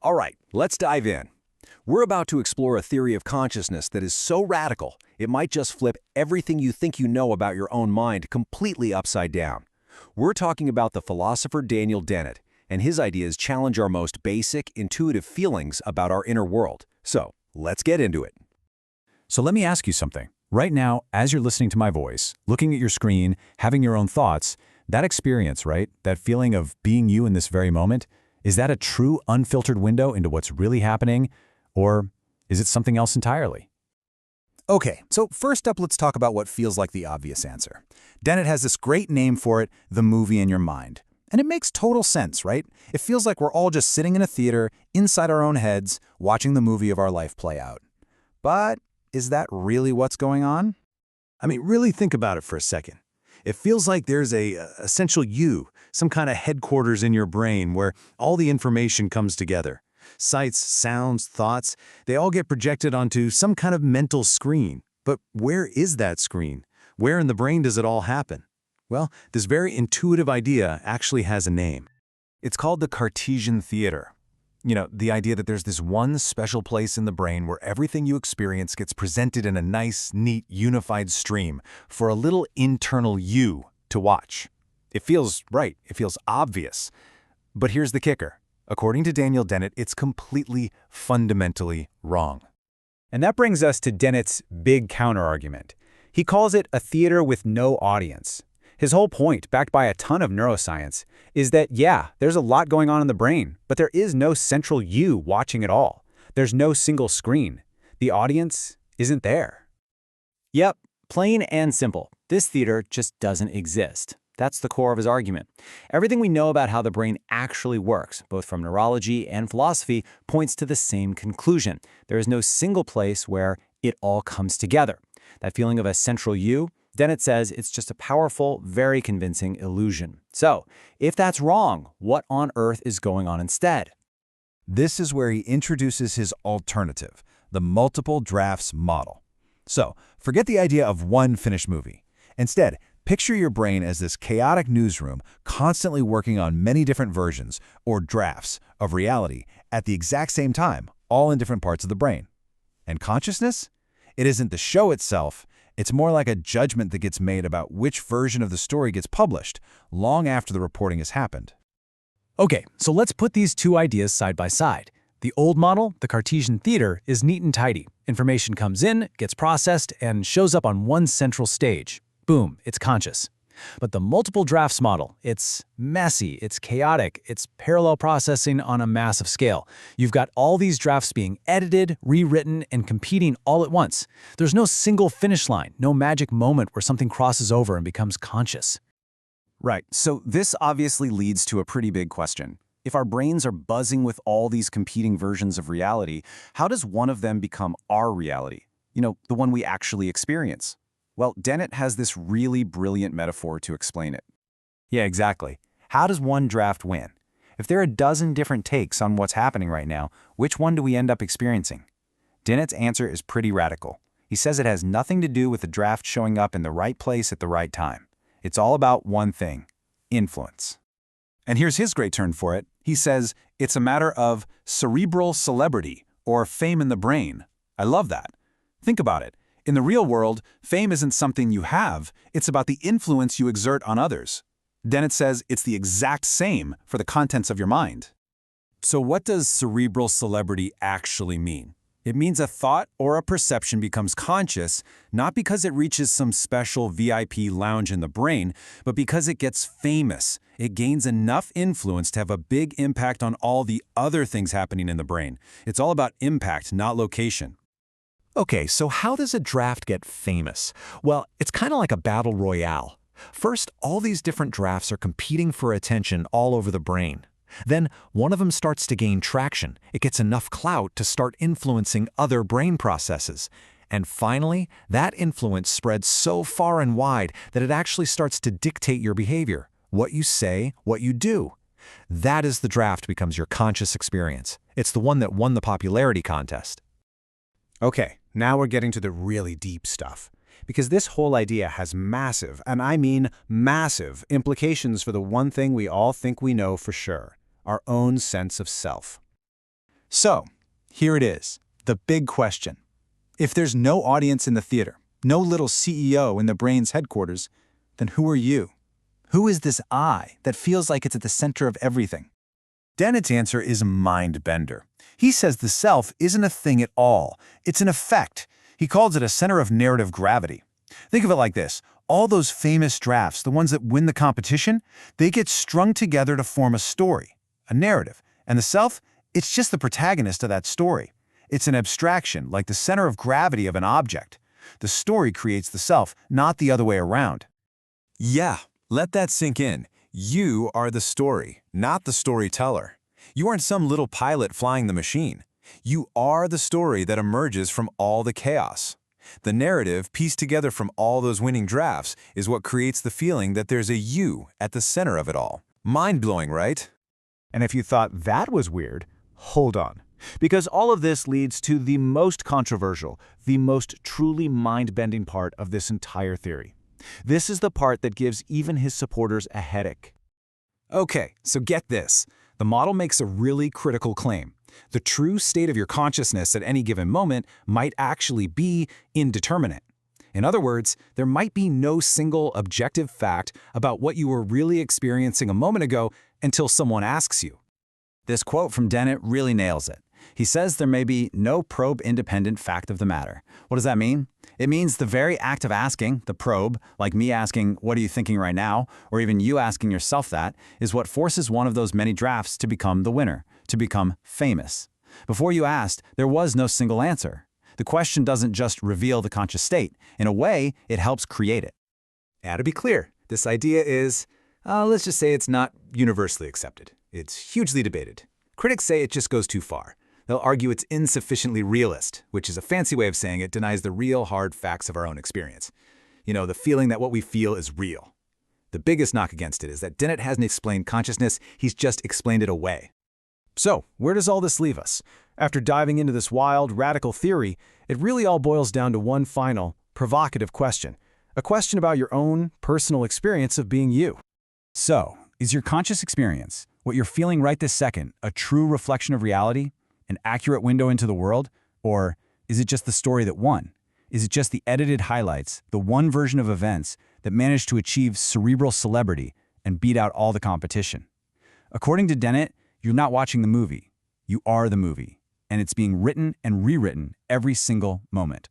All right, let's dive in. We're about to explore a theory of consciousness that is so radical, it might just flip everything you think you know about your own mind completely upside down. We're talking about the philosopher Daniel Dennett, and his ideas challenge our most basic, intuitive feelings about our inner world. So, let's get into it. So let me ask you something. Right now, as you're listening to my voice, looking at your screen, having your own thoughts, that experience, right? That feeling of being you in this very moment, is that a true unfiltered window into what's really happening? Or is it something else entirely? Okay, so first up, let's talk about what feels like the obvious answer. Dennett has this great name for it, the movie in your mind. And it makes total sense, right? It feels like we're all just sitting in a theater, inside our own heads, watching the movie of our life play out. But is that really what's going on? I mean, really think about it for a second. It feels like there's a essential you, some kind of headquarters in your brain where all the information comes together. Sights, sounds, thoughts, they all get projected onto some kind of mental screen. But where is that screen? Where in the brain does it all happen? Well, this very intuitive idea actually has a name. It's called the Cartesian theater. You know, the idea that there's this one special place in the brain where everything you experience gets presented in a nice, neat, unified stream for a little internal you to watch. It feels right. It feels obvious. But here's the kicker. According to Daniel Dennett, it's completely, fundamentally wrong. And that brings us to Dennett's big counterargument. He calls it a theater with no audience. His whole point, backed by a ton of neuroscience, is that, yeah, there's a lot going on in the brain, but there is no central you watching it all. There's no single screen. The audience isn't there. Yep, plain and simple. This theater just doesn't exist. That's the core of his argument. Everything we know about how the brain actually works, both from neurology and philosophy, points to the same conclusion. There is no single place where it all comes together. That feeling of a central you, Dennett says it's just a powerful, very convincing illusion. So, if that's wrong, what on earth is going on instead? This is where he introduces his alternative, the multiple drafts model. So, forget the idea of one finished movie. Instead, picture your brain as this chaotic newsroom constantly working on many different versions, or drafts, of reality at the exact same time, all in different parts of the brain. And consciousness? It isn't the show itself. It's more like a judgment that gets made about which version of the story gets published, long after the reporting has happened. Okay, so let's put these two ideas side by side. The old model, the Cartesian theater, is neat and tidy. Information comes in, gets processed, and shows up on one central stage. Boom, it's conscious. But the multiple drafts model, it's messy, it's chaotic, it's parallel processing on a massive scale. You've got all these drafts being edited, rewritten, and competing all at once. There's no single finish line, no magic moment where something crosses over and becomes conscious. Right, so this obviously leads to a pretty big question. If our brains are buzzing with all these competing versions of reality, how does one of them become our reality? You know, the one we actually experience? Well, Dennett has this really brilliant metaphor to explain it. Yeah, exactly. How does one draft win? If there are a dozen different takes on what's happening right now, which one do we end up experiencing? Dennett's answer is pretty radical. He says it has nothing to do with the draft showing up in the right place at the right time. It's all about one thing: influence. And here's his great turn for it. He says it's a matter of cerebral celebrity, or fame in the brain. I love that. Think about it. In the real world, fame isn't something you have, it's about the influence you exert on others. Dennett says it's the exact same for the contents of your mind. So what does cerebral celebrity actually mean? It means a thought or a perception becomes conscious, not because it reaches some special VIP lounge in the brain, but because it gets famous. It gains enough influence to have a big impact on all the other things happening in the brain. It's all about impact, not location. Okay, so how does a draft get famous? Well, it's kind of like a battle royale. First, all these different drafts are competing for attention all over the brain. Then, one of them starts to gain traction. It gets enough clout to start influencing other brain processes. And finally, that influence spreads so far and wide that it actually starts to dictate your behavior, what you say, what you do. That is the draft becomes your conscious experience. It's the one that won the popularity contest. Okay, now we're getting to the really deep stuff. Because this whole idea has massive, and I mean massive, implications for the one thing we all think we know for sure: our own sense of self. So, here it is, the big question. If there's no audience in the theater, no little CEO in the brain's headquarters, then who are you? Who is this I that feels like it's at the center of everything? Dennett's answer is mind-bender. He says the self isn't a thing at all. It's an effect. He calls it a center of narrative gravity. Think of it like this. All those famous drafts, the ones that win the competition, they get strung together to form a story, a narrative. And the self, it's just the protagonist of that story. It's an abstraction, like the center of gravity of an object. The story creates the self, not the other way around. Yeah, let that sink in. You are the story, not the storyteller. You aren't some little pilot flying the machine. You are the story that emerges from all the chaos. The narrative, pieced together from all those winning drafts, is what creates the feeling that there's a you at the center of it all. Mind-blowing, right? And if you thought that was weird, hold on. Because all of this leads to the most controversial, the most truly mind-bending part of this entire theory. This is the part that gives even his supporters a headache. Okay, so get this. The model makes a really critical claim. The true state of your consciousness at any given moment might actually be indeterminate. In other words, there might be no single objective fact about what you were really experiencing a moment ago until someone asks you. This quote from Dennett really nails it. He says there may be no probe-independent fact of the matter. What does that mean? It means the very act of asking, the probe, like me asking, what are you thinking right now, or even you asking yourself that, is what forces one of those many drafts to become the winner, to become famous. Before you asked, there was no single answer. The question doesn't just reveal the conscious state. In a way, it helps create it. Now, to be clear, this idea is, let's just say it's not universally accepted. It's hugely debated. Critics say it just goes too far. They'll argue it's insufficiently realist, which is a fancy way of saying it denies the real hard facts of our own experience. You know, the feeling that what we feel is real. The biggest knock against it is that Dennett hasn't explained consciousness, he's just explained it away. So, where does all this leave us? After diving into this wild, radical theory, it really all boils down to one final, provocative question. A question about your own personal experience of being you. So, is your conscious experience, what you're feeling right this second, a true reflection of reality? An accurate window into the world? Or is it just the story that won? Is it just the edited highlights, the one version of events that managed to achieve cerebral celebrity and beat out all the competition? According to Dennett, you're not watching the movie. You are the movie, and it's being written and rewritten every single moment.